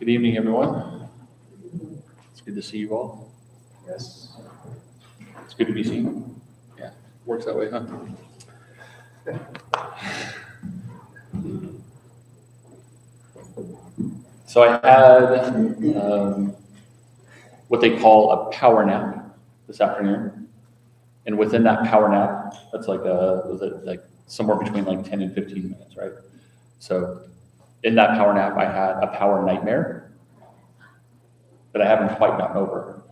Good evening, everyone. It's good to see you all. Yes. It's good to be seen. Yeah, works that way, huh? So I had what they call a power nap this afternoon. And within that power nap, that's like somewhere between like 10 and 15 minutes, right? So in that power nap, I had a power nightmare that I haven't quite gotten over.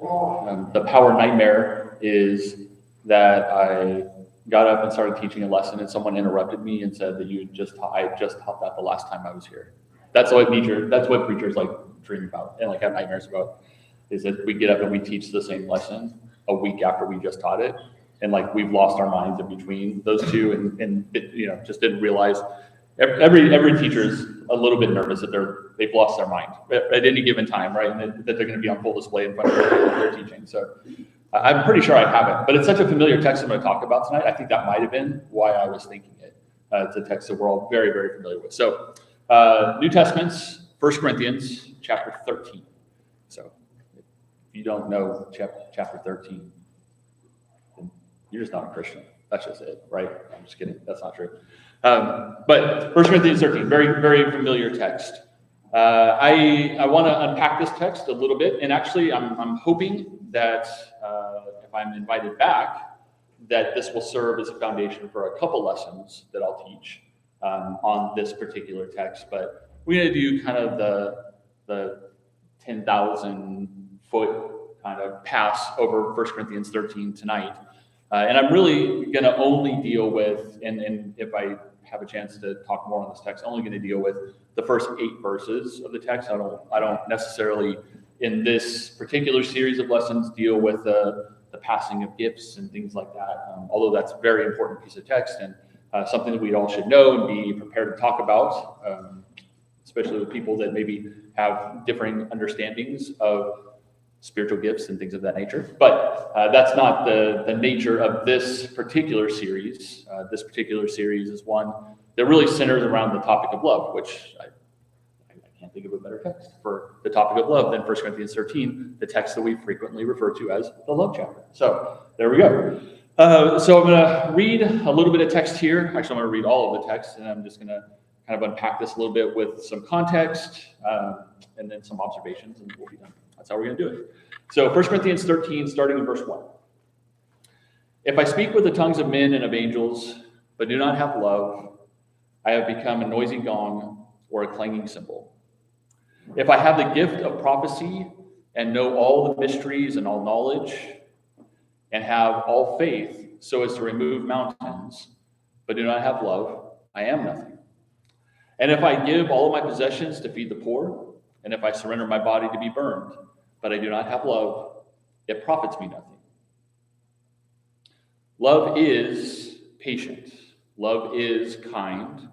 The power nightmare is that I got up and started teaching a lesson, and someone interrupted me and said that I just taught that the last time I was here. That's what preachers like dream about and like have nightmares about, is that we get up and we teach the same lesson a week after we just taught it, and like we've lost our minds in between those two, and just didn't realize. Every teacher's a little bit nervous that they've lost their mind at any given time, right? And that they're going to be on full display in front of their teaching. So I'm pretty sure I haven't, but it's such a familiar text I'm going to talk about tonight. I think that might have been why I was thinking it. It's a text that we're all very, very familiar with. So New Testament's 1 Corinthians chapter 13. So if you don't know chapter 13, then you're just not a Christian. That's just it, right? I'm just kidding. That's not true. But 1 Corinthians 13, very, very familiar text. I want to unpack this text a little bit, and actually I'm hoping that if I'm invited back, that this will serve as a foundation for a couple lessons that I'll teach on this particular text. But we're going to do kind of the 10,000 foot kind of pass over 1 Corinthians 13 tonight. And I'm really going to only deal with, and if I have a chance to talk more on this text, I'm only going to deal with the first 8 verses of the text. I don't necessarily, in this particular series of lessons, deal with the passing of gifts and things like that, although that's a very important piece of text and something that we all should know and be prepared to talk about, especially with people that maybe have differing understandings of spiritual gifts and things of that nature. But that's not the nature of this particular series. This particular series is one that really centers around the topic of love, which I can't think of a better text for the topic of love than 1 Corinthians 13, the text that we frequently refer to as the love chapter. So there we go. So I'm going to read a little bit of text here. Actually, I'm going to read all of the text, and I'm just going to kind of unpack this a little bit with some context and then some observations, and we'll be done. That's how we're going to do it. So 1 Corinthians 13, starting in verse 1. If I speak with the tongues of men and of angels, but do not have love, I have become a noisy gong or a clanging cymbal. If I have the gift of prophecy and know all the mysteries and all knowledge, and have all faith so as to remove mountains, but do not have love, I am nothing. And if I give all of my possessions to feed the poor, and if I surrender my body to be burned, but I do not have love, it profits me nothing. Love is patient. Love is kind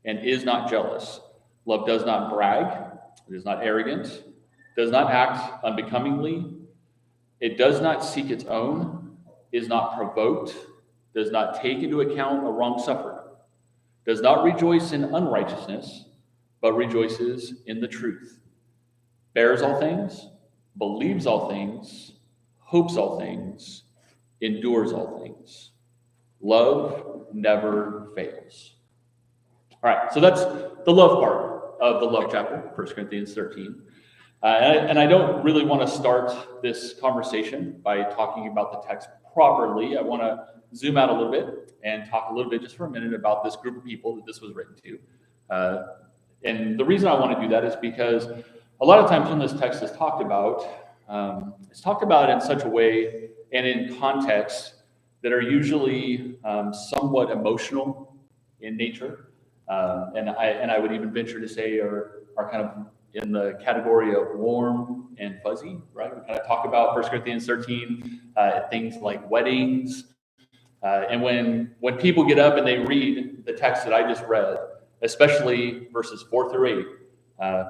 and is not jealous. Love does not brag. It is not arrogant. Does not act unbecomingly. It does not seek its own. Is not provoked. Does not take into account a wrong suffered. Does not rejoice in unrighteousness, but rejoices in the truth. Bears all things, believes all things, hopes all things, endures all things. Love never fails. All right, so that's the love part of the love chapter, 1 Corinthians 13. And I don't really want to start this conversation by talking about the text properly. I want to zoom out a little bit and talk a little bit just for a minute about this group of people that this was written to. And the reason I want to do that is because a lot of times when this text is talked about, it's talked about in such a way and in context that are usually somewhat emotional in nature, and I would even venture to say are kind of in the category of warm and fuzzy, right? We kind of talk about 1 Corinthians 13, things like weddings, and when people get up and they read the text that I just read, especially verses 4 through 8.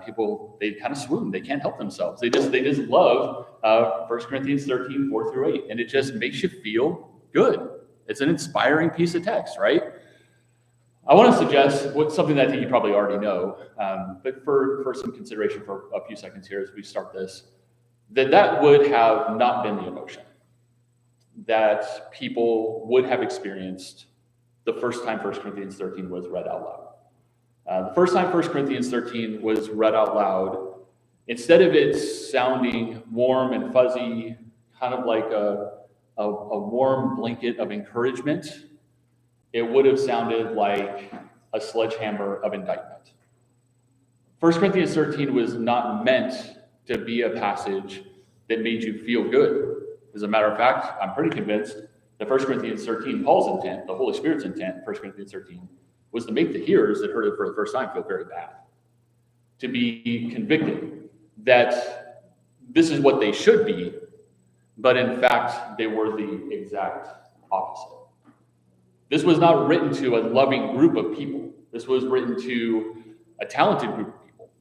People, they kind of swoon. They can't help themselves. They just love 1 Corinthians 13, 4 through 8. And it just makes you feel good. It's an inspiring piece of text, right? I want to suggest something that I think you probably already know, but for some consideration for a few seconds here as we start this, that would have not been the emotion that people would have experienced the first time 1 Corinthians 13 was read out loud. The first time 1 Corinthians 13 was read out loud, instead of it sounding warm and fuzzy, kind of like a warm blanket of encouragement, it would have sounded like a sledgehammer of indictment. 1 Corinthians 13 was not meant to be a passage that made you feel good. As a matter of fact, I'm pretty convinced that 1 Corinthians 13, Paul's intent, the Holy Spirit's intent in 1 Corinthians 13, was to make the hearers that heard it for the first time feel very bad, to be convicted that this is what they should be, but in fact, they were the exact opposite. This was not written to a loving group of people. This was written to a talented group of people.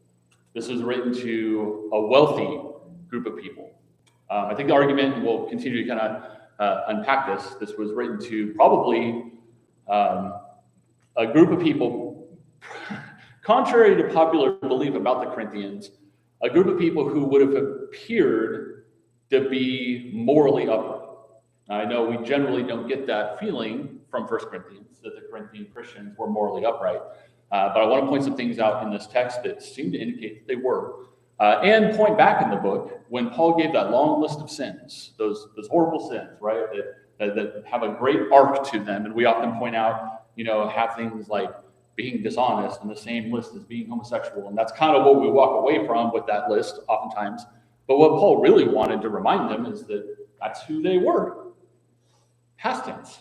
This was written to a wealthy group of people. I think the argument, and we'll continue to kind of unpack this, this was written to probably a group of people, contrary to popular belief about the Corinthians, a group of people who would have appeared to be morally upright. I know we generally don't get that feeling from 1 Corinthians, that the Corinthian Christians were morally upright. But I want to point some things out in this text that seem to indicate that they were. And point back in the book, when Paul gave that long list of sins, those horrible sins, right, that have a great arc to them, and we often point out, have things like being dishonest in the same list as being homosexual, and that's kind of what we walk away from with that list oftentimes. But what Paul really wanted to remind them is that that's who they were. Past tense.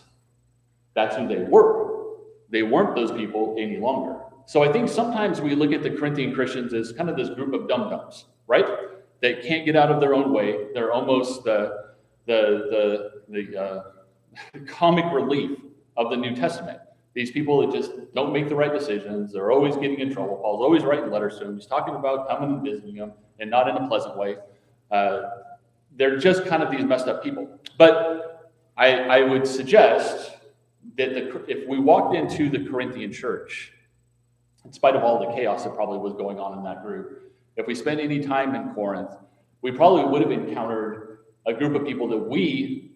That's who they were. They weren't those people any longer. So I think sometimes we look at the Corinthian Christians as kind of this group of dum-dums, right? That can't get out of their own way. They're almost the comic relief of the New Testament. These people that just don't make the right decisions. They're always getting in trouble. Paul's always writing letters to them. He's talking about coming and visiting them, and not in a pleasant way. They're just kind of these messed up people. But I would suggest that if we walked into the Corinthian church, in spite of all the chaos that probably was going on in that group, if we spent any time in Corinth, we probably would have encountered a group of people that we,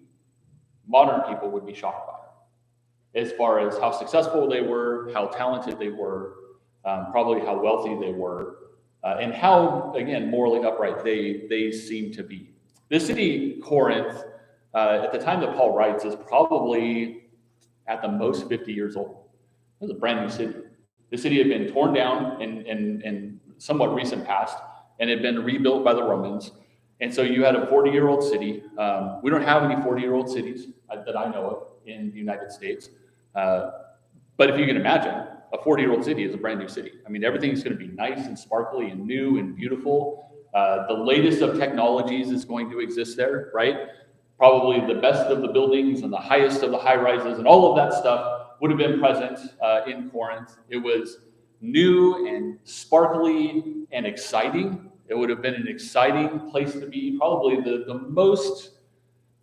modern people, would be shocked by, as far as how successful they were, how talented they were, probably how wealthy they were, and how, again, morally upright they seem to be. This city, Corinth, at the time that Paul writes, is probably at the most 50 years old. It was a brand new city. The city had been torn down in somewhat recent past and had been rebuilt by the Romans. And so you had a 40-year-old city. We don't have any 40-year-old cities that I know of in the United States. But if you can imagine, a 40-year-old city is a brand new city. I mean, everything's going to be nice and sparkly and new and beautiful. The latest of technologies is going to exist there, right? Probably the best of the buildings and the highest of the high-rises and all of that stuff would have been present in Corinth. It was new and sparkly and exciting. It would have been an exciting place to be. Probably the most,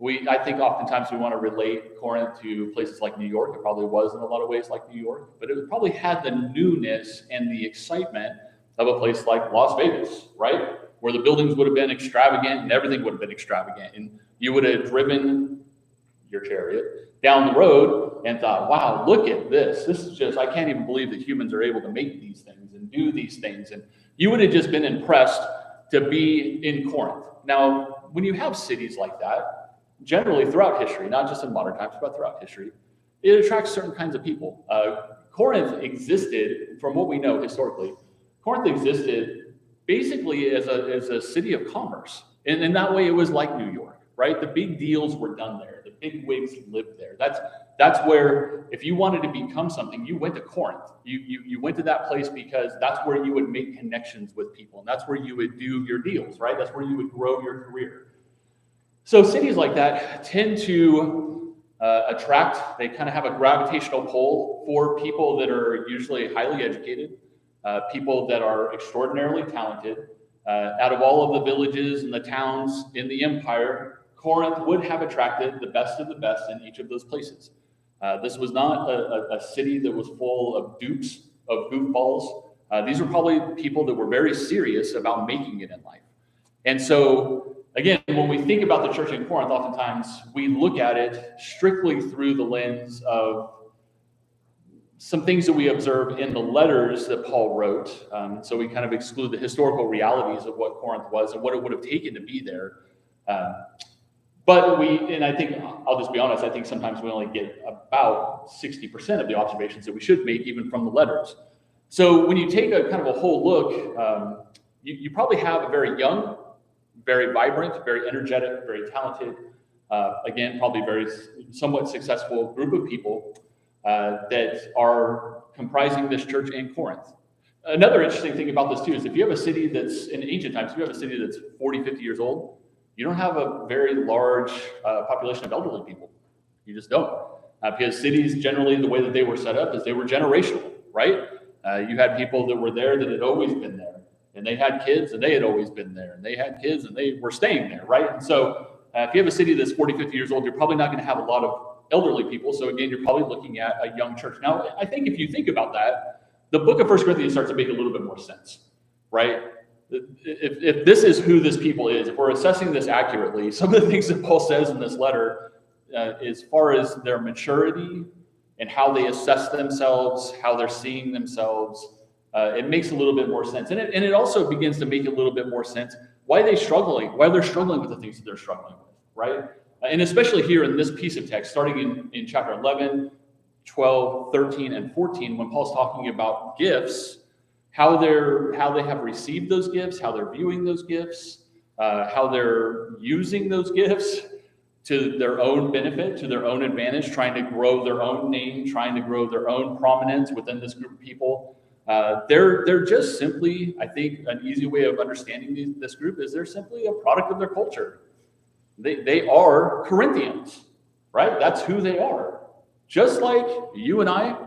I think oftentimes we want to relate Corinth to places like New York. It probably was in a lot of ways like New York, but it probably had the newness and the excitement of a place like Las Vegas, right? Where the buildings would have been extravagant and everything would have been extravagant. And you would have driven your chariot down the road and thought, wow, look at this. This is just, I can't even believe that humans are able to make these things and do these things. And you would have just been impressed to be in Corinth. Now, when you have cities like that, generally throughout history, not just in modern times, but throughout history, it attracts certain kinds of people. Corinth existed, from what we know historically, Corinth existed basically as a city of commerce. And in that way, it was like New York, right? The big deals were done there. The big wigs lived there. That's where, if you wanted to become something, you went to Corinth. You went to that place because that's where you would make connections with people. And that's where you would do your deals, right? That's where you would grow your career. So cities like that tend to attract, they kind of have a gravitational pull for people that are usually highly educated, people that are extraordinarily talented. Out of all of the villages and the towns in the empire, Corinth would have attracted the best of the best in each of those places. This was not a city that was full of dupes, of goofballs. These were probably people that were very serious about making it in life. And so, again, when we think about the church in Corinth, oftentimes we look at it strictly through the lens of some things that we observe in the letters that Paul wrote. So we kind of exclude the historical realities of what Corinth was and what it would have taken to be there. And I think, I'll just be honest, I think sometimes we only get about 60% of the observations that we should make, even from the letters. So when you take a kind of a whole look, you probably have a very young, very vibrant, very energetic, very talented, again, probably very somewhat successful group of people that are comprising this church in Corinth. Another interesting thing about this too is if you have a city that's, in ancient times, if you have a city that's 40, 50 years old, you don't have a very large population of elderly people. You just don't. Because cities, generally, the way that they were set up is they were generational, right? You had people that were there that had always been there, and they had kids, and they had always been there, and they had kids, and they were staying there, right? And so if you have a city that's 40, 50 years old, you're probably not going to have a lot of elderly people. So again, you're probably looking at a young church. Now, I think if you think about that, the book of 1 Corinthians starts to make a little bit more sense, right? If this is who this people is, if we're assessing this accurately, some of the things that Paul says in this letter, as far as their maturity and how they assess themselves, how they're seeing themselves, it makes a little bit more sense. And it also begins to make a little bit more sense why they're struggling with the things that they're struggling with, right? And especially here in this piece of text, starting in chapter 11, 12, 13, and 14, when Paul's talking about gifts, how they have received those gifts, how they're viewing those gifts, how they're using those gifts to their own benefit, to their own advantage, trying to grow their own name, trying to grow their own prominence within this group of people. They're just simply, I think, an easy way of understanding this group is they're simply a product of their culture. They are Corinthians, right? That's who they are. Just like you and I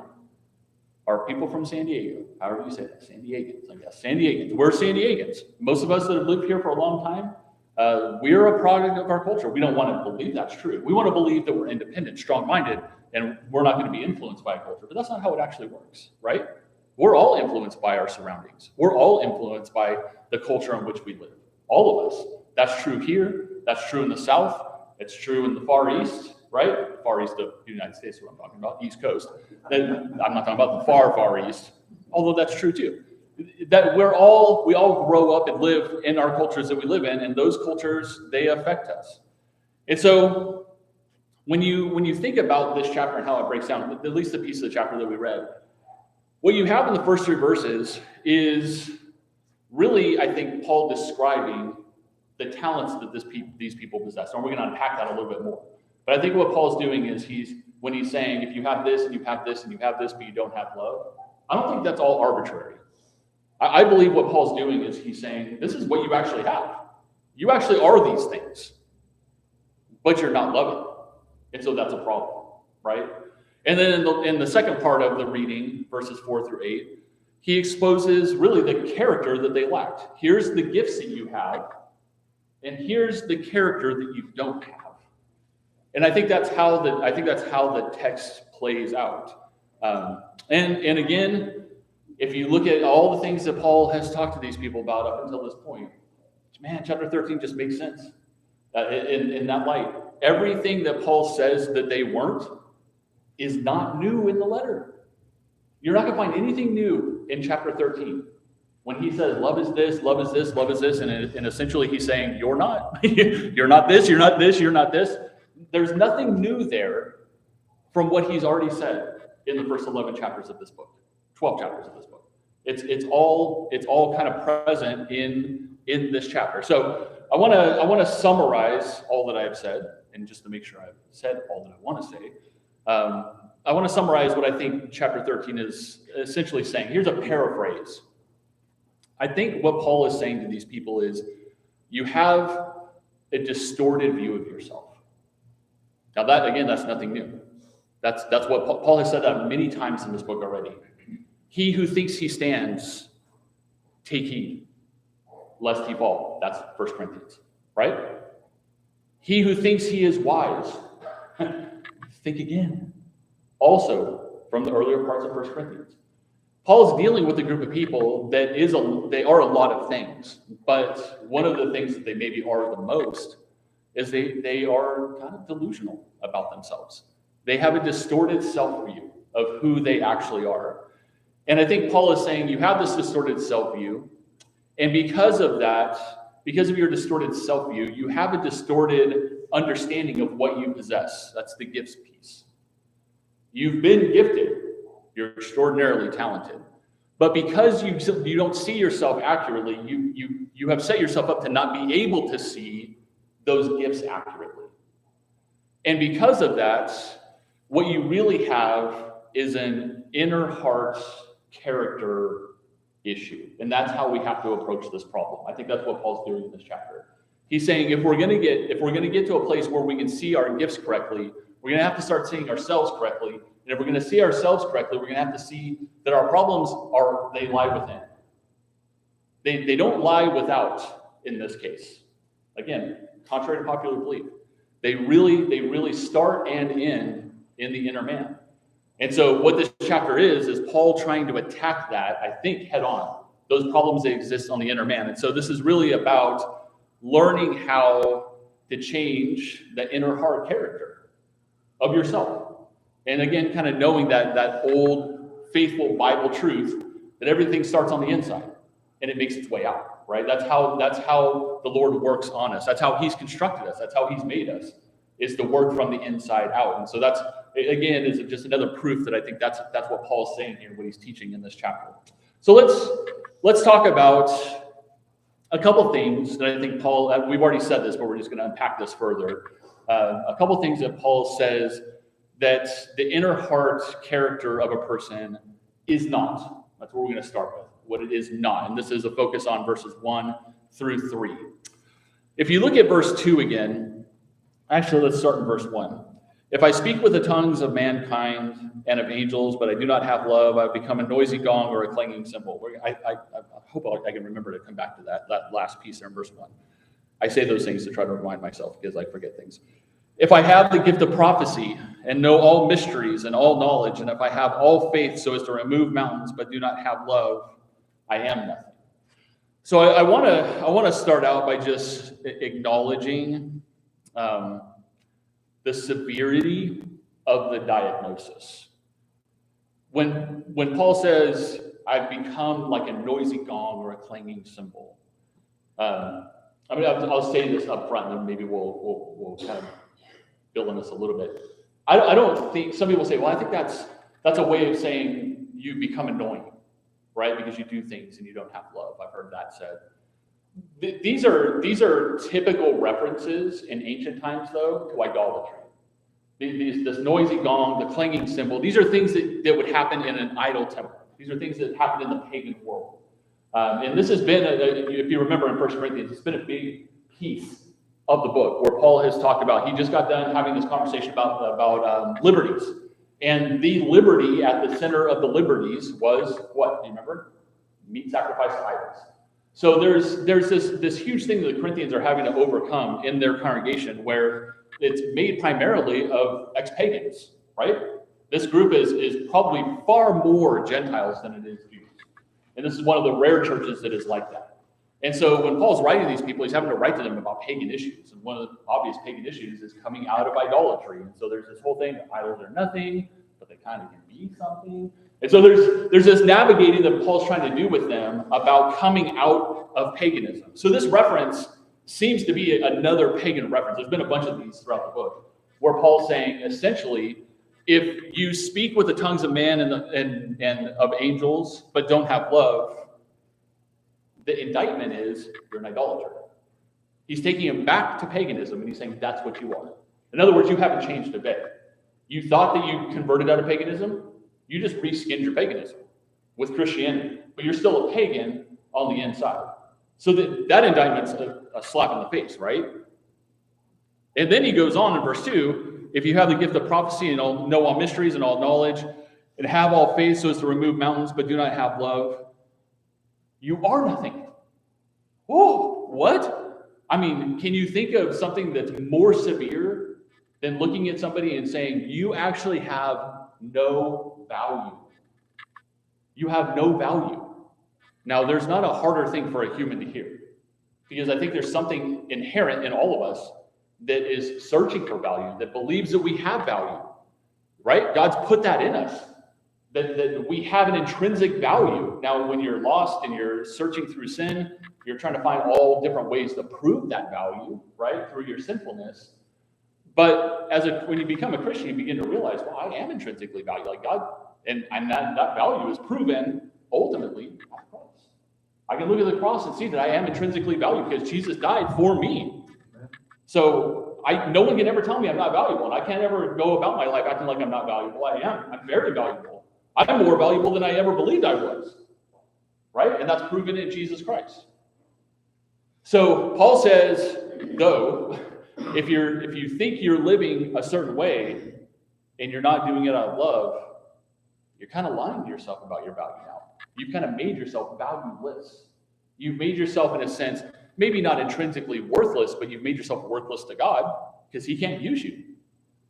are people from San Diego. However you say that, San Diegans, I guess. San Diegans. We're San Diegans. Most of us that have lived here for a long time, we're a product of our culture. We don't want to believe that's true. We want to believe that we're independent, strong-minded, and we're not going to be influenced by a culture. But that's not how it actually works, right? We're all influenced by our surroundings. We're all influenced by the culture in which we live. All of us. That's true here. That's true in the South. It's true in the Far East, right? Far East of the United States is what I'm talking about, East Coast. I'm not talking about the far East, although that's true too. That we all grow up and live in our cultures that we live in, and those cultures, they affect us. And so when you think about this chapter and how it breaks down, at least the piece of the chapter that we read, what you have in the first 3 verses is really, I think, Paul describing the talents that these people possess. And we're going to unpack that a little bit more. But I think what Paul's doing is when he's saying, if you have this and you have this and you have this, but you don't have love, I don't think that's all arbitrary. I believe what Paul's doing is he's saying, this is what you actually have. You actually are these things, but you're not loving. And so that's a problem, right? And then in the second part of the reading, verses 4 through 8, he exposes really the character that they lacked. Here's the gifts that you have, and here's the character that you don't have. And I think that's how the text plays out. And again, if you look at all the things that Paul has talked to these people about up until this point, man, chapter 13 just makes sense in that light. Everything that Paul says that they weren't is not new in the letter. You're not going to find anything new in chapter 13. When he says, love is this, love is this, love is this, and essentially he's saying, you're not. You're not this, you're not this, you're not this. There's nothing new there from what he's already said in the first 11 chapters of this book, 12 chapters of this book. It's all kind of present in this chapter. So I want to summarize all that I've said, and just to make sure I've said all that I want to say, I want to summarize what I think chapter 13 is essentially saying. Here's a paraphrase. I think what Paul is saying to these people is, you have a distorted view of yourself. Now that, again, that's nothing new. That's what Paul has said that many times in this book already. He who thinks he stands, take heed, lest he fall. That's 1 Corinthians, right? He who thinks he is wise, think again. also from the earlier parts of 1 Corinthians. Paul is dealing with a group of people that they are a lot of things, but one of the things that they maybe are the most is they are kind of delusional about themselves. They have a distorted self-view of who they actually are. And I think Paul is saying you have this distorted self-view, and because of that, because of your distorted self-view, you have a distorted understanding of what you possess. That's the gifts piece. You've been gifted. You're extraordinarily talented. But because you don't see yourself accurately, you have set yourself up to not be able to see those gifts accurately. And because of that, what you really have is an inner heart character issue. And that's how we have to approach this problem. I think that's what Paul's doing in this chapter. He's saying if we're going to get to a place where we can see our gifts correctly, we're going to have to start seeing ourselves correctly. And if we're going to see ourselves correctly, we're going to have to see that our problems they lie within. They don't lie without in this case. Again, contrary to popular belief. They really start and end in the inner man. And so what this chapter is Paul trying to attack that, I think, head on. Those problems that exist on the inner man. And so this is really about learning how to change the inner heart character of yourself. And again, kind of knowing that old faithful Bible truth that everything starts on the inside and it makes its way out, right? That's how the Lord works on us. That's how he's constructed us. That's how he's made us, is to work from the inside out. And so that's, again, is just another proof that I think that's what Paul's saying here, what he's teaching in this chapter. So let's talk about a couple things that I think Paul, we've already said this, but we're just going to unpack this further. A couple things that Paul says that the inner heart character of a person is not. That's what we're going to start with, what it is not. And this is a focus on verses 1 through 3. If you look at verse 2 again, actually, let's start in verse 1. If I speak with the tongues of mankind and of angels, but I do not have love, I've become a noisy gong or a clanging cymbal. I hope I can remember to come back to that last piece there in verse 1. I say those things to try to remind myself because I forget things. If I have the gift of prophecy and know all mysteries and all knowledge, and if I have all faith so as to remove mountains but do not have love, I am nothing. So I want to start out by just acknowledging the severity of the diagnosis. When Paul says, I've become like a noisy gong or a clanging cymbal, I'll say this up front, and maybe we'll kind of build on this a little bit. I don't think, some people say, well, I think that's a way of saying you become annoying, right? Because you do things and you don't have love. I've heard that said. These are typical references in ancient times, though, to idolatry. This noisy gong, the clanging cymbal, these are things that would happen in an idol temple. These are things that happen in the pagan world. And this has been, if you remember in 1 Corinthians, it's been a big piece of the book where Paul has talked about, he just got done having this conversation about liberties. And the liberty at the center of the liberties was what? Do you remember? Meat sacrificed to idols. So there's this huge thing that the Corinthians are having to overcome in their congregation where it's made primarily of ex-pagans, right? This group is probably far more Gentiles than it is Jews. And this is one of the rare churches that is like that. And so when Paul's writing to these people, he's having to write to them about pagan issues. And one of the obvious pagan issues is coming out of idolatry. And so there's this whole thing that idols are nothing, but they kind of can be something. And so there's this navigating that Paul's trying to do with them about coming out of paganism. So this reference seems to be another pagan reference. There's been a bunch of these throughout the book where Paul's saying, essentially, if you speak with the tongues of man and of angels, but don't have love, the indictment is you're an idolater. He's taking him back to paganism, and he's saying that's what you are. In other words, you haven't changed a bit. You thought that you converted out of paganism. You just reskinned your paganism with Christianity, but you're still a pagan on the inside. So that indictment's a slap in the face, right? And then he goes on in verse 2, if you have the gift of prophecy and know all mysteries and all knowledge, and have all faith so as to remove mountains, but do not have love, you are nothing. Oh, what? I mean, can you think of something that's more severe than looking at somebody and saying, you actually have no value. You have no value. Now, there's not a harder thing for a human to hear, because I think there's something inherent in all of us that is searching for value, that believes that we have value, right? God's put that in us, that we have an intrinsic value. Now, when you're lost and you're searching through sin, you're trying to find all different ways to prove that value, right, through your sinfulness. But when you become a Christian, you begin to realize, well, I am intrinsically valued, like God, and that value is proven ultimately on the cross. I can look at the cross and see that I am intrinsically valued because Jesus died for me. So no one can ever tell me I'm not valuable, and I can't ever go about my life acting like I'm not valuable. I am. I'm very valuable. I'm more valuable than I ever believed I was, right? And that's proven in Jesus Christ. So Paul says, though, if you think you're living a certain way and you're not doing it out of love, you're kind of lying to yourself about your value now. You've kind of made yourself valueless. You've made yourself, in a sense, maybe not intrinsically worthless, but you've made yourself worthless to God because he can't use you.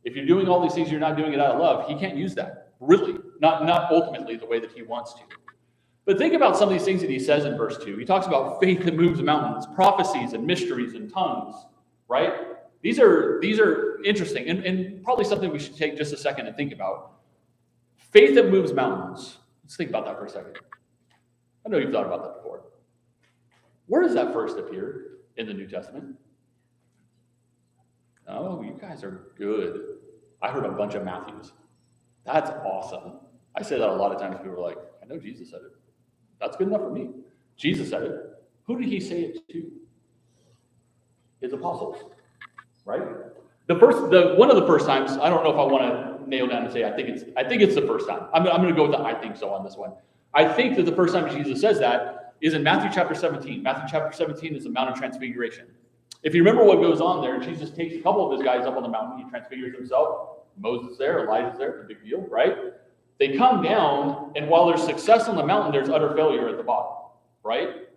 If you're doing all these things, you're not doing it out of love, he can't use that, really. Not ultimately the way that he wants to. But think about some of these things that he says in verse 2. He talks about faith that moves mountains, prophecies and mysteries and tongues, right? These are interesting and probably something we should take just a second and think about. Faith that moves mountains. Let's think about that for a second. I know you've thought about that before. Where does that first appear in the New Testament? Oh, you guys are good. I heard a bunch of Matthews. That's awesome. I say that a lot of times. People are like, I know Jesus said it. That's good enough for me. Jesus said it. Who did he say it to? His apostles, right? One of the first times, I don't know if I want to nail down and say, I think it's the first time. I'm going to go with the I think so on this one. I think that the first time Jesus says that is in Matthew chapter 17. Matthew chapter 17 is the Mount of Transfiguration. If you remember what goes on there, Jesus takes a couple of his guys up on the mountain. He transfigures himself. Moses there, Elijah's there. It's a big deal, right? They come down, and while there's success on the mountain, there's utter failure at the bottom, right?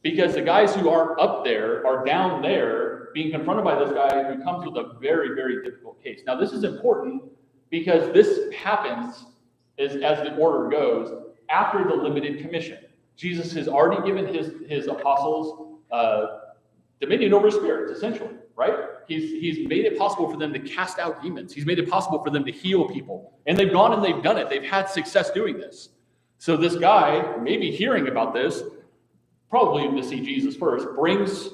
Because the guys who aren't up there are down there being confronted by this guy who comes with a very, very difficult case. Now, this is important because this happens, as the order goes, after the limited commission. Jesus has already given his apostles dominion over spirits, essentially, right? He's made it possible for them to cast out demons. He's made it possible for them to heal people. And they've gone and they've done it. They've had success doing this. So this guy, maybe hearing about this, probably to see Jesus first, brings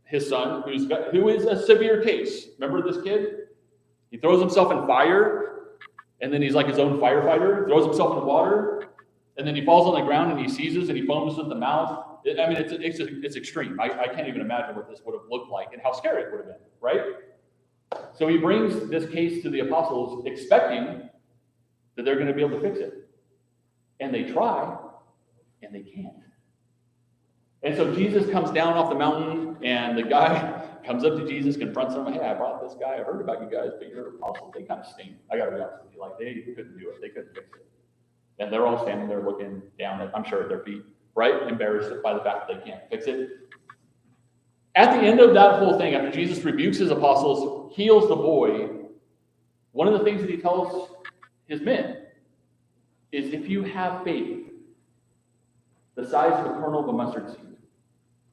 his son, who is a severe case. Remember this kid? He throws himself in fire, and then he's like his own firefighter, throws himself in the water, and then he falls on the ground and he seizes and he foams at the mouth. I mean, it's extreme. I can't even imagine what this would have looked like and how scary it would have been, right? So he brings this case to the apostles expecting that they're going to be able to fix it. And they try, and they can't. And so Jesus comes down off the mountain, and the guy comes up to Jesus, confronts him. Hey, I brought this guy. I heard about you guys, but your apostles, they kind of stink. I got to be honest with you. Like, they couldn't do it. They couldn't fix it. And they're all standing there looking down at, I'm sure, at their feet, right? Embarrassed by the fact that they can't fix it. At the end of that whole thing, after Jesus rebukes his apostles, heals the boy, one of the things that he tells his men is, if you have faith the size of a kernel of a mustard seed,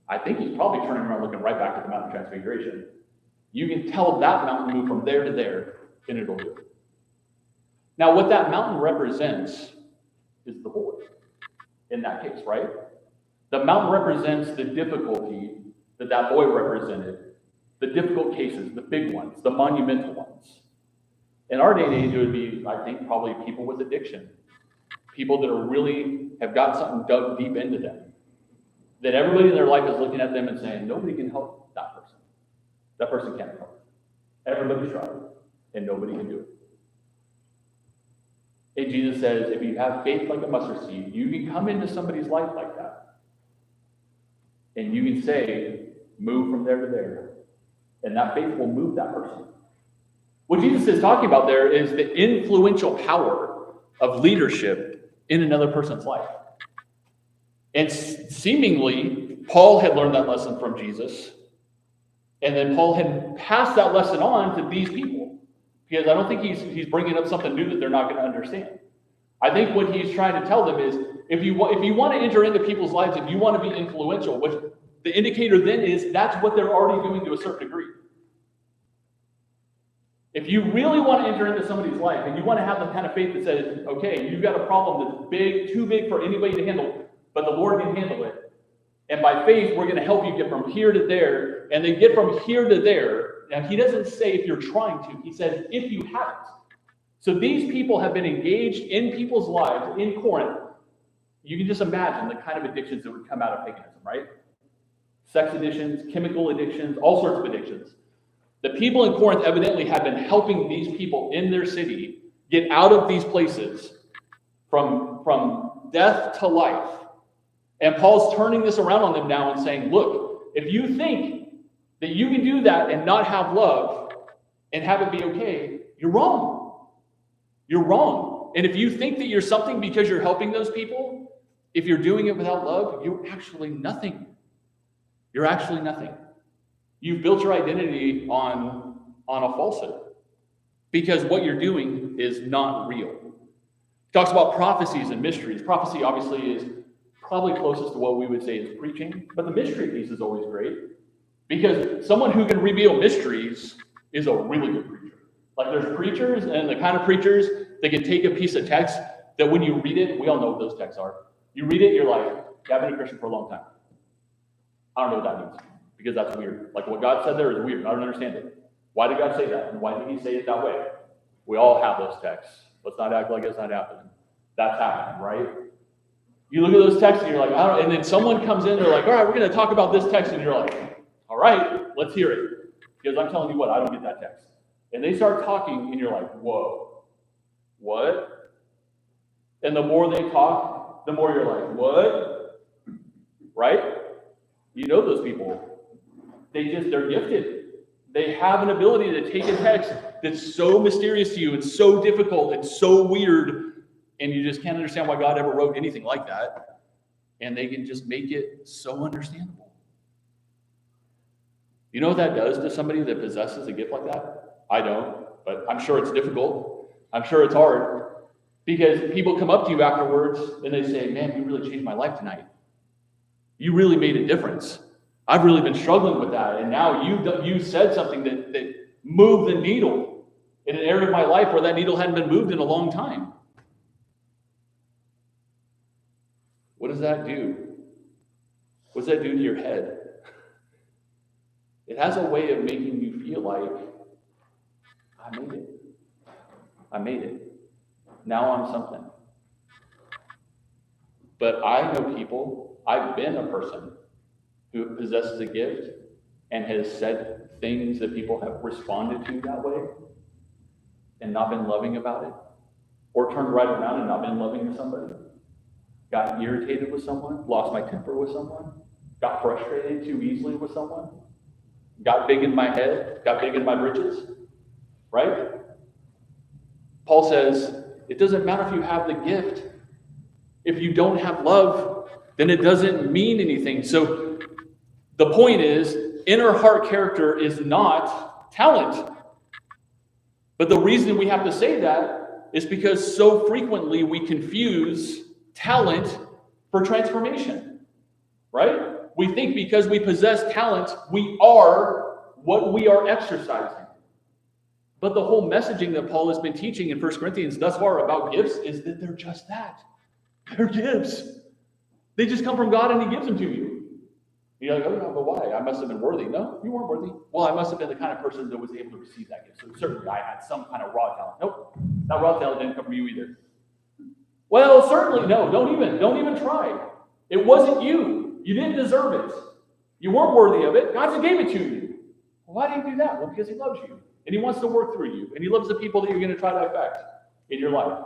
I think he's probably turning around looking right back at the Mount of Transfiguration. You can tell that mountain move from there to there, and it'll do it. Now, what that mountain represents is the boy in that case, right? The mountain represents the difficulty that boy represented, the difficult cases, the big ones, the monumental ones. In our day and age, it would be, I think, probably people with addiction, people that are really have got something dug deep into them, that everybody in their life is looking at them and saying, nobody can help that person. That person can't help. Everybody's trying, and nobody can do it. And Jesus says, if you have faith like a mustard seed, you can come into somebody's life like that. And you can say, move from there to there. And that faith will move that person. What Jesus is talking about there is the influential power of leadership in another person's life. And seemingly, Paul had learned that lesson from Jesus. And then Paul had passed that lesson on to these people Because I don't think he's bringing up something new that they're not going to understand. I think what he's trying to tell them is, if you want to enter into people's lives and you want to be influential, which the indicator then is that's what they're already doing to a certain degree. If you really want to enter into somebody's life and you want to have the kind of faith that says, okay, you've got a problem that's big, too big for anybody to handle, but the Lord can handle it. And by faith, we're going to help you get from here to there, and then get from here to there. Now, he doesn't say if you're trying to. He says if you haven't. So these people have been engaged in people's lives in Corinth. You can just imagine the kind of addictions that would come out of paganism, right? Sex addictions, chemical addictions, all sorts of addictions. The people in Corinth evidently had been helping these people in their city get out of these places from death to life. And Paul's turning this around on them now and saying, look, if you think that you can do that and not have love and have it be okay, you're wrong. You're wrong. And if you think that you're something because you're helping those people, if you're doing it without love, you're actually nothing. You're actually nothing. You've built your identity on a falsehood because what you're doing is not real. He talks about prophecies and mysteries. Prophecy obviously is probably closest to what we would say is preaching, but the mystery piece is always great because someone who can reveal mysteries is a really good preacher. Like there's preachers and the kind of preachers that can take a piece of text that when you read it, we all know what those texts are. You read it, you're like, yeah, I've been a Christian for a long time. I don't know what that means because that's weird. Like what God said there is weird. I don't understand it. Why did God say that? And why did he say it that way? We all have those texts. Let's not act like it's not happening. That's happening, right? You look at those texts and you're like, I don't, and then someone comes in, they're like, all right, we're going to talk about this text. And you're like, all right, let's hear it. Because I'm telling you what, I don't get that text. And they start talking and you're like, whoa, what? And the more they talk, the more you're like, what? Right? You know those people. They're gifted. They have an ability to take a text that's so mysterious to you and so difficult and so weird, and you just can't understand why God ever wrote anything like that. And they can just make it so understandable. You know what that does to somebody that possesses a gift like that? I don't, but I'm sure it's difficult. I'm sure it's hard. Because people come up to you afterwards and they say, man, you really changed my life tonight. You really made a difference. I've really been struggling with that. And now you said something that moved the needle in an area of my life where that needle hadn't been moved in a long time. What does that do? What does that do to your head? It has a way of making you feel like, I made it. I made it. Now I'm something. But I know people, I've been a person who possesses a gift and has said things that people have responded to that way and not been loving about it, or turned right around and not been loving to somebody, got irritated with someone, lost my temper with someone, got frustrated too easily with someone, got big in my head, got big in my britches, right? Paul says, it doesn't matter if you have the gift. If you don't have love, then it doesn't mean anything. So the point is, inner heart character is not talent. But the reason we have to say that is because so frequently we confuse talent for transformation, right? We think because we possess talent, we are what we are exercising. But the whole messaging that Paul has been teaching in 1 Corinthians thus far about gifts is that they're just that. They're gifts. They just come from God and he gives them to you. You're like, oh, no, but why? I must have been worthy. No, you weren't worthy. Well, I must have been the kind of person that was able to receive that gift. So certainly I had some kind of raw talent. Nope, that raw talent didn't come from you either. Well, certainly, no, don't even try. It wasn't you. You didn't deserve it. You weren't worthy of it. God just gave it to you. Well, why do you do that? Well, because he loves you. And he wants to work through you. And he loves the people that you're going to try to affect in your life.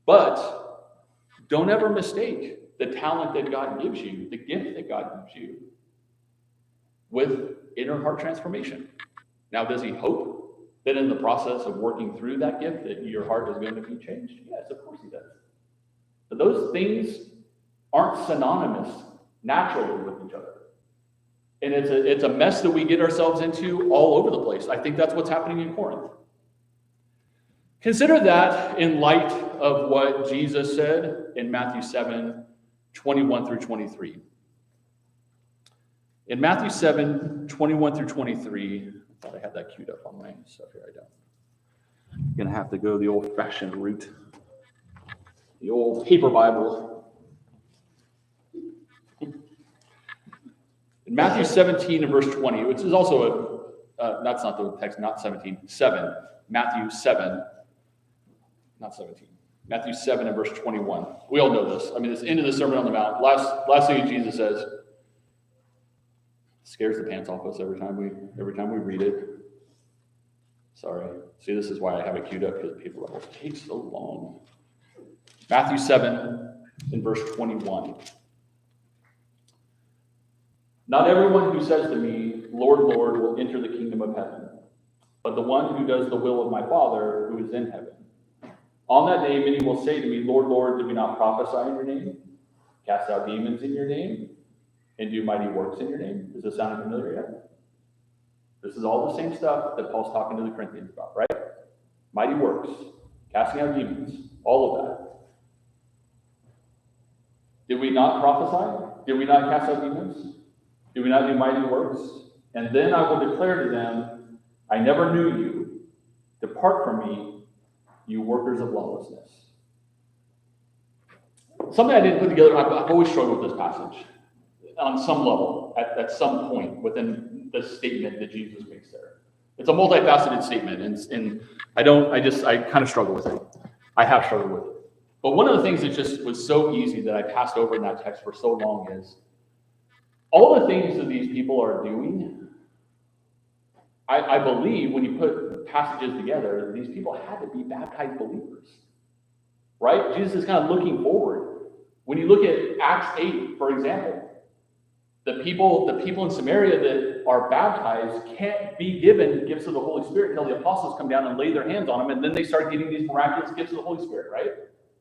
But don't ever mistake the talent that God gives you, the gift that God gives you, with inner heart transformation. Now, does he hope that in the process of working through that gift that your heart is going to be changed? Yes, of course he does. But those things aren't synonymous naturally with each other. And it's a mess that we get ourselves into all over the place. I think that's what's happening in Corinth. Consider that in light of what Jesus said in Matthew 7, 21 through 23. In Matthew 7, 21 through 23, I thought I had that queued up on my stuff here. I don't. I'm going to have to go the old-fashioned route, the old paper Bible. In Matthew 17 and verse 20, which is also that's not the text, not 17, 7. Matthew 7, not 17. Matthew 7 and verse 21. We all know this. I mean, it's into the Sermon on the Mount. Last thing Jesus says, scares the pants off us every time we read it. Sorry. See, this is why I have it queued up, because people are like, it takes so long. Matthew 7 in verse 21. Not everyone who says to me, Lord, Lord, will enter the kingdom of heaven, but the one who does the will of my Father who is in heaven. On that day, many will say to me, Lord, Lord, did we not prophesy in your name, cast out demons in your name, and do mighty works in your name? Does this sound familiar yet? This is all the same stuff that Paul's talking to the Corinthians about, right? Mighty works, casting out demons, all of that. Did we not prophesy? Did we not cast out demons? Did we not do mighty works? And then I will declare to them, I never knew you. Depart from me, you workers of lawlessness. Something I didn't put together, I've always struggled with this passage on some level, at some point within the statement that Jesus makes there. It's a multifaceted statement, and I kind of struggle with it. I have struggled with it. But one of the things that just was so easy that I passed over in that text for so long is all the things that these people are doing. I believe when you put passages together, these people had to be baptized believers, right? Jesus is kind of looking forward. When you look at Acts 8, for example, the people in Samaria that are baptized can't be given gifts of the Holy Spirit until the apostles come down and lay their hands on them, and then they start getting these miraculous gifts of the Holy Spirit, right?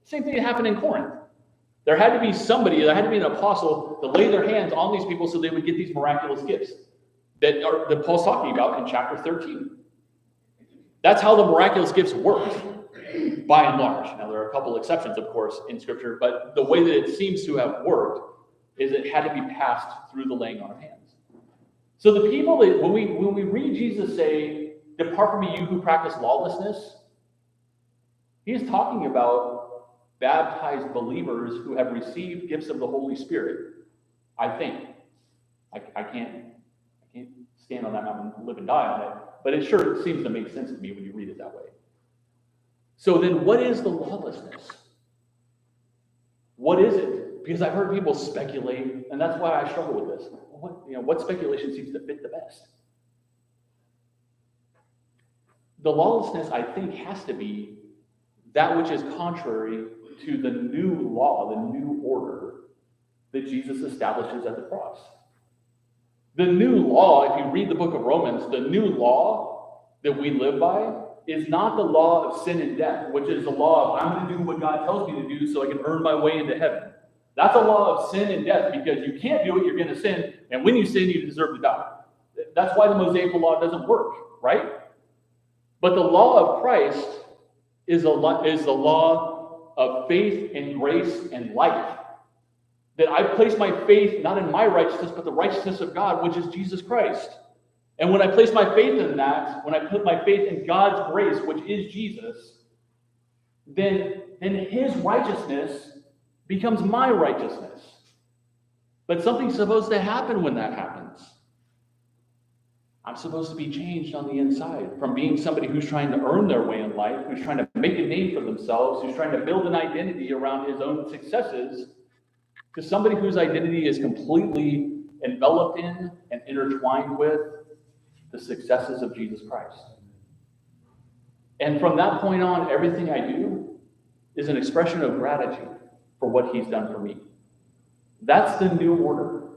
Same thing that happened in Corinth. There had to be an apostle to lay their hands on these people so they would get these miraculous gifts that Paul's talking about in chapter 13. That's how the miraculous gifts worked, by and large. Now, there are a couple exceptions, of course, in Scripture, but the way that it seems to have worked is it had to be passed through the laying on of hands. So the people that, when we read Jesus say, depart from me, you who practice lawlessness, he is talking about baptized believers who have received gifts of the Holy Spirit, I think. I can't stand on that mountain and live and die on it, but it sure seems to make sense to me when you read it that way. So then what is the lawlessness? What is it? Because I've heard people speculate, and that's why I struggle with this. What speculation seems to fit the best? The lawlessness, I think, has to be that which is contrary to the new law, the new order that Jesus establishes at the cross. The new law, if you read the book of Romans, the new law that we live by is not the law of sin and death, which is the law of I'm going to do what God tells me to do so I can earn my way into heaven. That's a law of sin and death because you can't do it, you're going to sin, and when you sin, you deserve to die. That's why the Mosaic law doesn't work, right? But the law of Christ is the law of faith and grace and life. That I place my faith not in my righteousness, but the righteousness of God, which is Jesus Christ. And when I place my faith in that, when I put my faith in God's grace, which is Jesus, then his righteousness becomes my righteousness. But something's supposed to happen when that happens. I'm supposed to be changed on the inside from being somebody who's trying to earn their way in life, who's trying to make a name for themselves, who's trying to build an identity around his own successes, to somebody whose identity is completely enveloped in and intertwined with the successes of Jesus Christ. And from that point on, everything I do is an expression of gratitude for what he's done for me. That's the new order.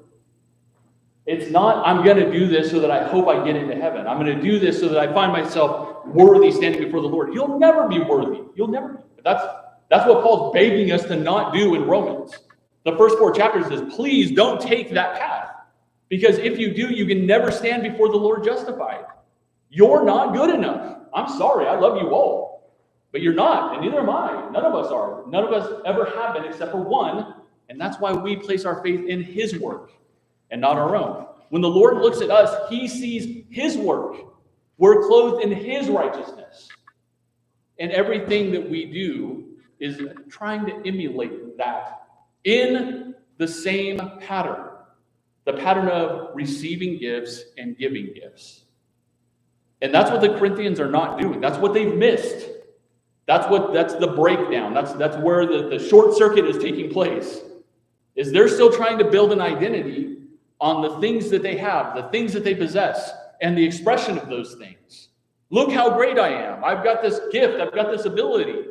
It's not, I'm going to do this so that I hope I get into heaven. I'm going to do this so that I find myself worthy standing before the Lord. You'll never be worthy. You'll never be. That's what Paul's begging us to not do in Romans. The first 4 chapters is, please don't take that path. Because if you do, you can never stand before the Lord justified. You're not good enough. I'm sorry. I love you all. But you're not, and neither am I. None of us are. None of us ever have been except for one, and that's why we place our faith in his work and not our own. When the Lord looks at us, he sees his work. We're clothed in his righteousness. And everything that we do is trying to emulate that in the same pattern. The pattern of receiving gifts and giving gifts. And that's what the Corinthians are not doing. That's what they've missed. That's the breakdown. That's where the short circuit is taking place. Is they're still trying to build an identity on the things that they have, the things that they possess, and the expression of those things. Look how great I am. I've got this gift. I've got this ability.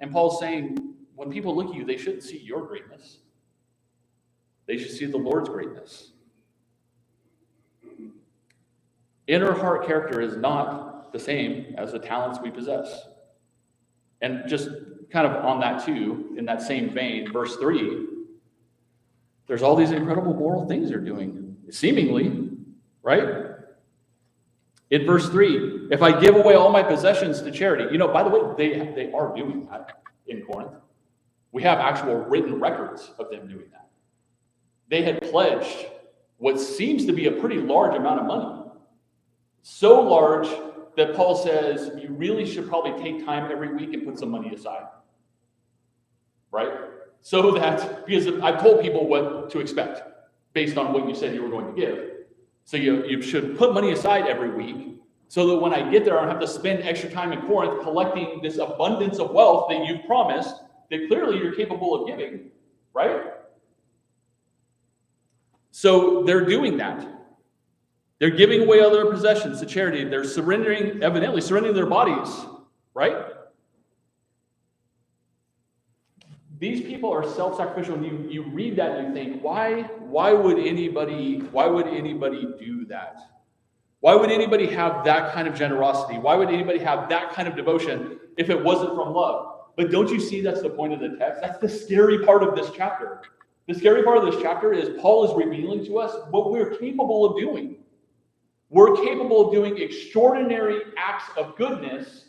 And Paul's saying, when people look at you, they shouldn't see your greatness. They should see the Lord's greatness. Inner heart character is not the same as the talents we possess. And just kind of on that too, in that same vein, verse 3, there's all these incredible moral things they're doing, seemingly, right? In verse 3, if I give away all my possessions to charity, by the way, they are doing that in Corinth. We have actual written records of them doing that. They had pledged what seems to be a pretty large amount of money. So large that Paul says, you really should probably take time every week and put some money aside. Right? So that, because I've told people what to expect based on what you said you were going to give. So you should put money aside every week so that when I get there, I don't have to spend extra time in Corinth collecting this abundance of wealth that you've promised that clearly you're capable of giving. Right? So they're doing that. They're giving away other possessions to charity. They're evidently surrendering their bodies, right? These people are self-sacrificial, and you read that and you think, why would anybody do that? Why would anybody have that kind of generosity? Why would anybody have that kind of devotion if it wasn't from love? But don't you see that's the point of the text? That's the scary part of this chapter. The scary part of this chapter is Paul is revealing to us what we're capable of doing. We're capable of doing extraordinary acts of goodness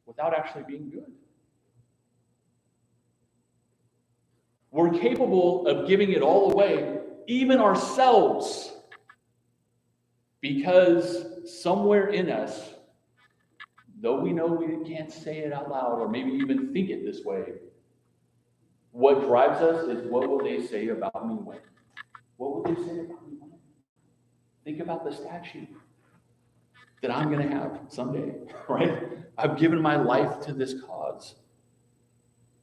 without actually being good. We're capable of giving it all away, even ourselves, because somewhere in us, though we know we can't say it out loud or maybe even think it this way, what drives us is, what will they say about me when? What will they say about me when? Think about the statue that I'm going to have someday, right? I've given my life to this cause.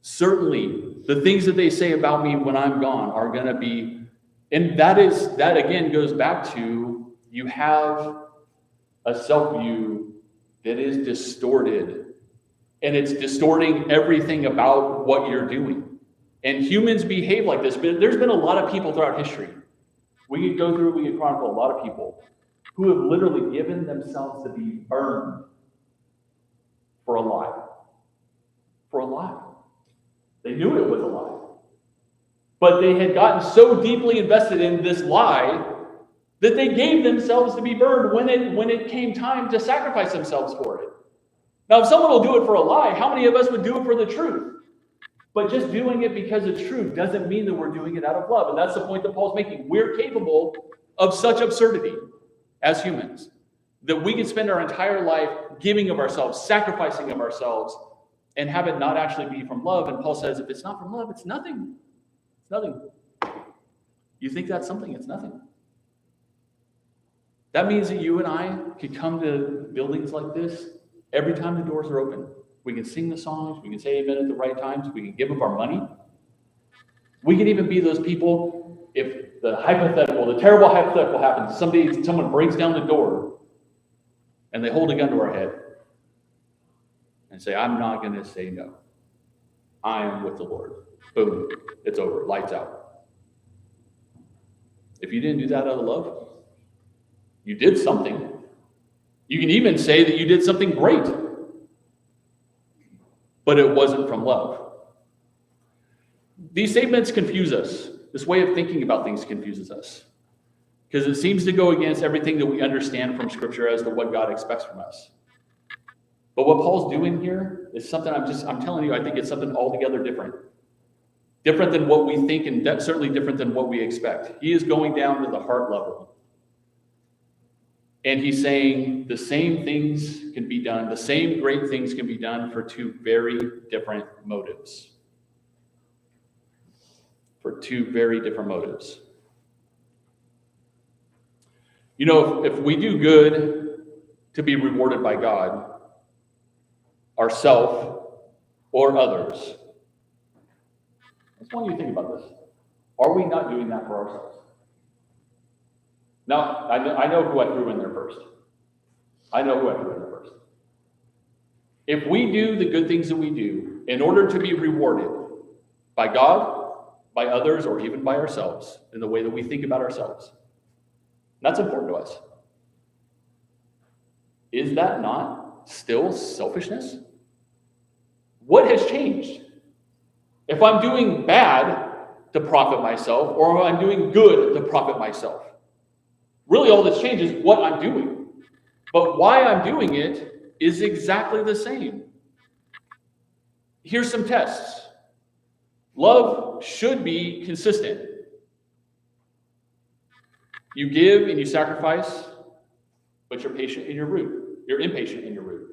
Certainly, the things that they say about me when I'm gone are going to be, and that again goes back to, you have a self-view that is distorted, and it's distorting everything about what you're doing. And humans behave like this, but there's been a lot of people throughout history. We could chronicle a lot of people who have literally given themselves to be burned for a lie. For a lie. They knew it was a lie. But they had gotten so deeply invested in this lie that they gave themselves to be burned when it came time to sacrifice themselves for it. Now, if someone will do it for a lie, how many of us would do it for the truth? But just doing it because it's true doesn't mean that we're doing it out of love. And that's the point that Paul's making. We're capable of such absurdity as humans, that we can spend our entire life giving of ourselves, sacrificing of ourselves, and have it not actually be from love. And Paul says, if it's not from love, it's nothing. It's nothing. You think that's something? It's nothing. That means that you and I could come to buildings like this every time the doors are open. We can sing the songs. We can say amen at the right times. We can give up our money. We can even be those people, if the terrible hypothetical happens, someone breaks down the door and they hold a gun to our head and say, I'm not going to say no. I am with the Lord. Boom. It's over. Lights out. If you didn't do that out of love, you did something. You can even say that you did something great, but it wasn't from love. These statements confuse us. This way of thinking about things confuses us because it seems to go against everything that we understand from Scripture as to what God expects from us. But what Paul's doing here It's something I'm telling you, I think it's something altogether different. Different than what we think, and certainly different than what we expect. He is going down to the heart level. And he's saying the same things can be done, the same great things can be done for two very different motives. For two very different motives. You know, if we do good to be rewarded by God, ourself or others, I just want you to think about this. Are we not doing that for ourselves? Now, I know who I threw in there first. If we do the good things that we do in order to be rewarded by God, by others, or even by ourselves, in the way that we think about ourselves, that's important to us. Is that not still selfishness? What has changed? If I'm doing bad to profit myself, or if I'm doing good to profit myself, really all that's changed is what I'm doing. But why I'm doing it is exactly the same. Here's some tests. Love should be consistent. You give and you sacrifice, but you're patient and you're rude. You're impatient and you're rude.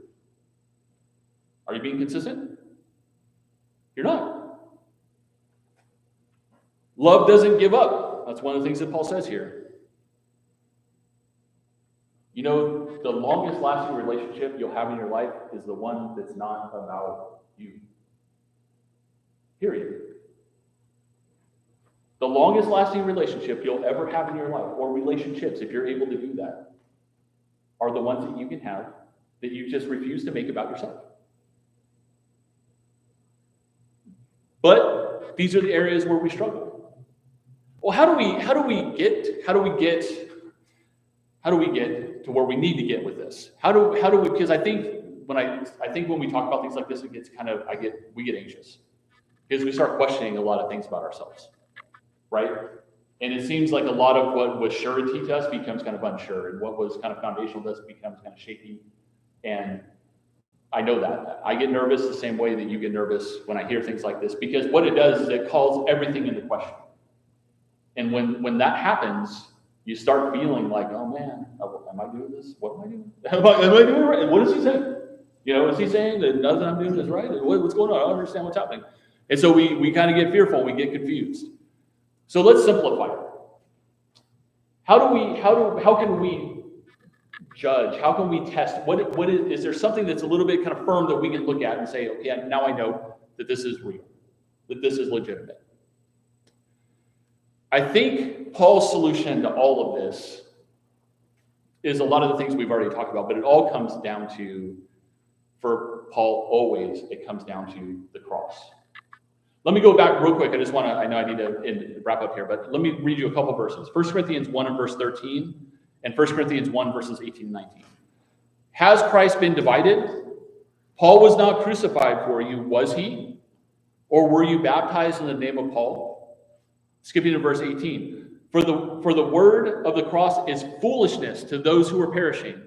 Are you being consistent? You're not. Love doesn't give up. That's one of the things that Paul says here. You know, the longest lasting relationship you'll have in your life is the one that's not about you. Period. The longest lasting relationship you'll ever have in your life, or relationships, if you're able to do that, are the ones that you can have that you just refuse to make about yourself. But these are the areas where we struggle. Well, how do we get to where we need to get with this? How do we, because I think when we talk about things like this, it gets we get anxious. Because we start questioning a lot of things about ourselves. Right? And it seems like a lot of what was surety to us becomes kind of unsure, and what was kind of foundational to us becomes kind of shaky. And I know that. I get nervous the same way that you get nervous when I hear things like this, because what it does is it calls everything into question. And when that happens, you start feeling like, oh man, am I doing this? What am I doing? Am I doing it right? What is he saying? You know, is he saying that nothing I'm doing is right? What's going on? I don't understand what's happening. And so we kind of get fearful, we get confused. So let's simplify it. How can we judge? How can we test? Is there something that's a little bit kind of firm that we can look at and say, okay, now I know that this is real, that this is legitimate? I think Paul's solution to all of this is a lot of the things we've already talked about, but it all comes down to, for Paul always, it comes down to the cross. Let me go back real quick. I know I need to wrap up here, but let me read you a couple verses. 1 Corinthians 1 and verse 13, and 1 Corinthians 1 verses 18 and 19. Has Christ been divided? Paul was not crucified for you, was he? Or were you baptized in the name of Paul? Skipping to verse 18. For the word of the cross is foolishness to those who are perishing,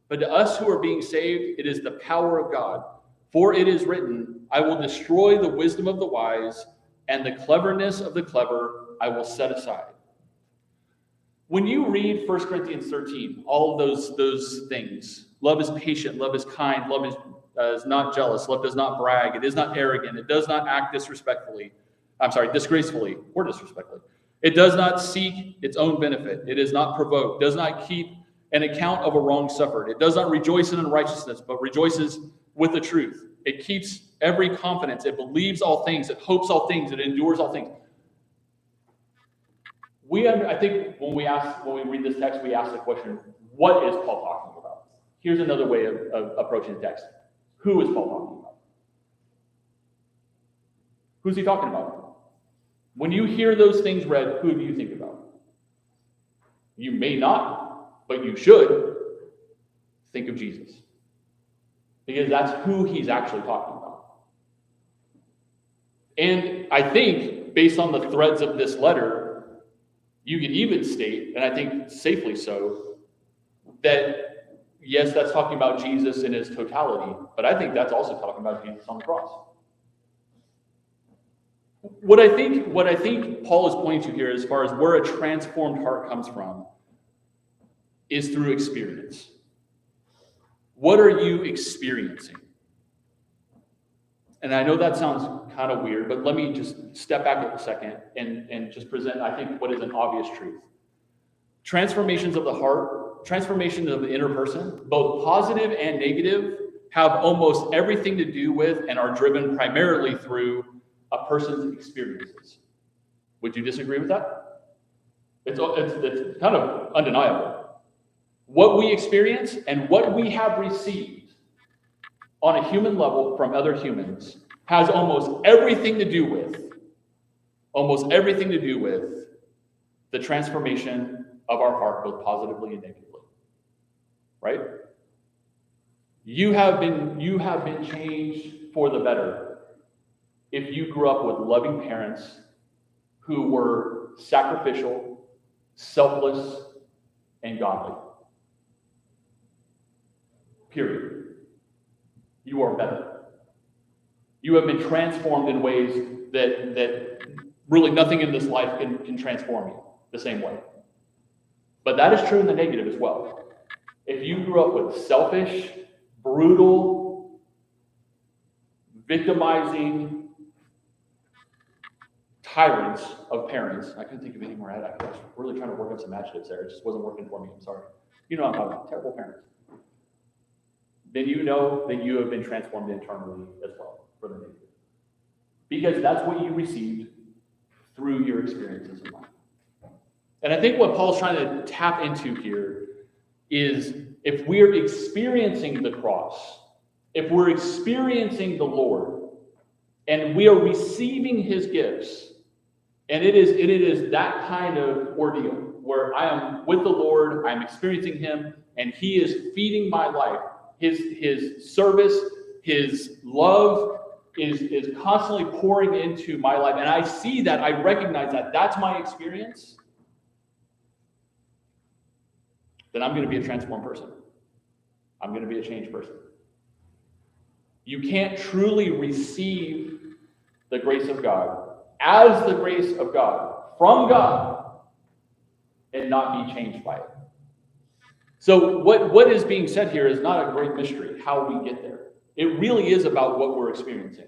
but to us who are being saved, it is the power of God. For it is written, I will destroy the wisdom of the wise, and the cleverness of the clever I will set aside. When you read 1 Corinthians 13, all of those things, love is patient, love is kind, love is not jealous, love does not brag, it is not arrogant, it does not act disgracefully, or disrespectfully. It does not seek its own benefit, it is not provoked, does not keep an account of a wrong suffered, it does not rejoice in unrighteousness, but rejoices with the truth. It keeps every confidence. It believes all things. It hopes all things. It endures all things. I think when we read this text, we ask the question, what is Paul talking about? Here's another way of approaching the text. Who is Paul talking about? Who's he talking about? When you hear those things read, who do you think about? You may not, but you should think of Jesus. Because that's who he's actually talking about. And I think, based on the threads of this letter, you can even state, and I think safely so, that yes, that's talking about Jesus in his totality, but I think that's also talking about Jesus on the cross. What I think Paul is pointing to here, as far as where a transformed heart comes from, is through experience. What are you experiencing? And I know that sounds kind of weird, but let me just step back a second and just present, I think, what is an obvious truth. Transformations of the heart, transformations of the inner person, both positive and negative, have almost everything to do with and are driven primarily through a person's experiences. Would you disagree with that? It's kind of undeniable. What we experience and what we have received on a human level from other humans has almost everything to do with the transformation of our heart, both positively and negatively. Right? You have been changed for the better if you grew up with loving parents who were sacrificial, selfless, and godly. Period. You are better. You have been transformed in ways that really nothing in this life can transform you the same way. But that is true in the negative as well. If you grew up with selfish, brutal, victimizing tyrants of parents, I couldn't think of any more adjectives. I was really trying to work up some adjectives there. It just wasn't working for me. I'm sorry. You know I'm talking about terrible parents. Then you know that you have been transformed internally as well for the negative. Because that's what you received through your experiences in life. And I think what Paul's trying to tap into here is if we're experiencing the cross, if we're experiencing the Lord, and we are receiving his gifts, and it is that kind of ordeal where I am with the Lord, I'm experiencing him, and he is feeding my life. His service, his love is constantly pouring into my life. And I see that, I recognize that, that's my experience. Then I'm going to be a transformed person. I'm going to be a changed person. You can't truly receive the grace of God as the grace of God from God and not be changed by it. So what is being said here is not a great mystery, how we get there. It really is about what we're experiencing.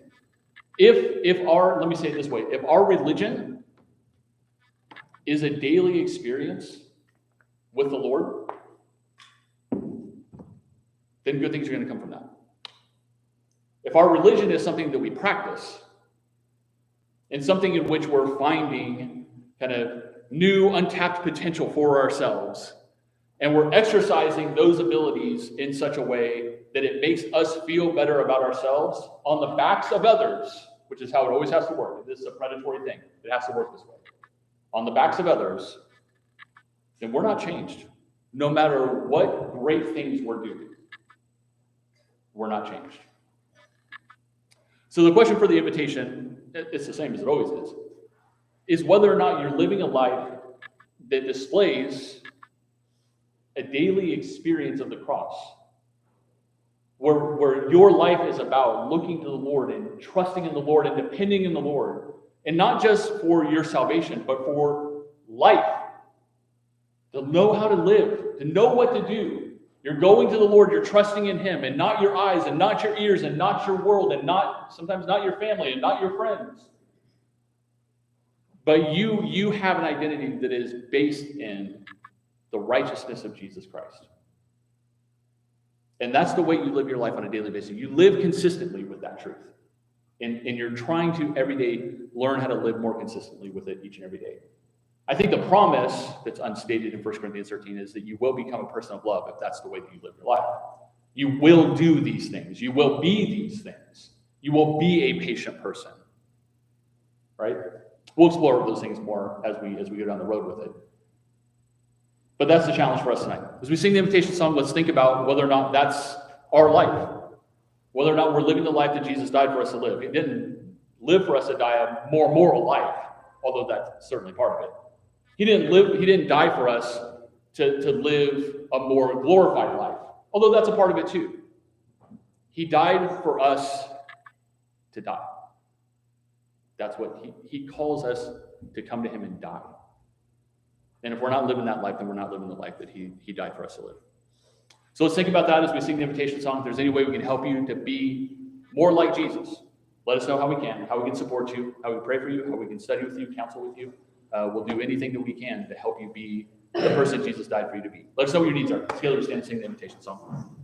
Let me say it this way, if our religion is a daily experience with the Lord, then good things are going to come from that. If our religion is something that we practice, and something in which we're finding kind of new untapped potential for ourselves, and we're exercising those abilities in such a way that it makes us feel better about ourselves on the backs of others, which is how it always has to work. This is a predatory thing. It has to work this way. On the backs of others, then we're not changed. No matter what great things we're doing, we're not changed. So the question for the invitation, it's the same as it always is whether or not you're living a life that displays a daily experience of the cross, where your life is about looking to the Lord and trusting in the Lord and depending in the Lord, and not just for your salvation, but for life, to know how to live, to know what to do. You're going to the Lord, you're trusting in him, and not your eyes, and not your ears, and not your world, and sometimes not your family, and not your friends. But you have an identity that is based in the righteousness of Jesus Christ. And that's the way you live your life on a daily basis. You live consistently with that truth. And you're trying to every day learn how to live more consistently with it each and every day. I think the promise that's unstated in 1 Corinthians 13 is that you will become a person of love if that's the way that you live your life. You will do these things. You will be these things. You will be a patient person. Right? We'll explore those things more as we go down the road with it. But that's the challenge for us tonight. As we sing the invitation song, let's think about whether or not that's our life. Whether or not we're living the life that Jesus died for us to live. He didn't live for us to die a more moral life, although that's certainly part of it. He didn't die for us to live a more glorified life. Although that's a part of it too. He died for us to die. That's what he calls us to come to him and die. And if we're not living that life, then we're not living the life that he died for us to live. So let's think about that as we sing the invitation song. If there's any way we can help you to be more like Jesus, let us know how we can support you, how we pray for you, how we can study with you, counsel with you. We'll do anything that we can to help you be the person Jesus died for you to be. Let us know what your needs are. Together we stand and sing the invitation song.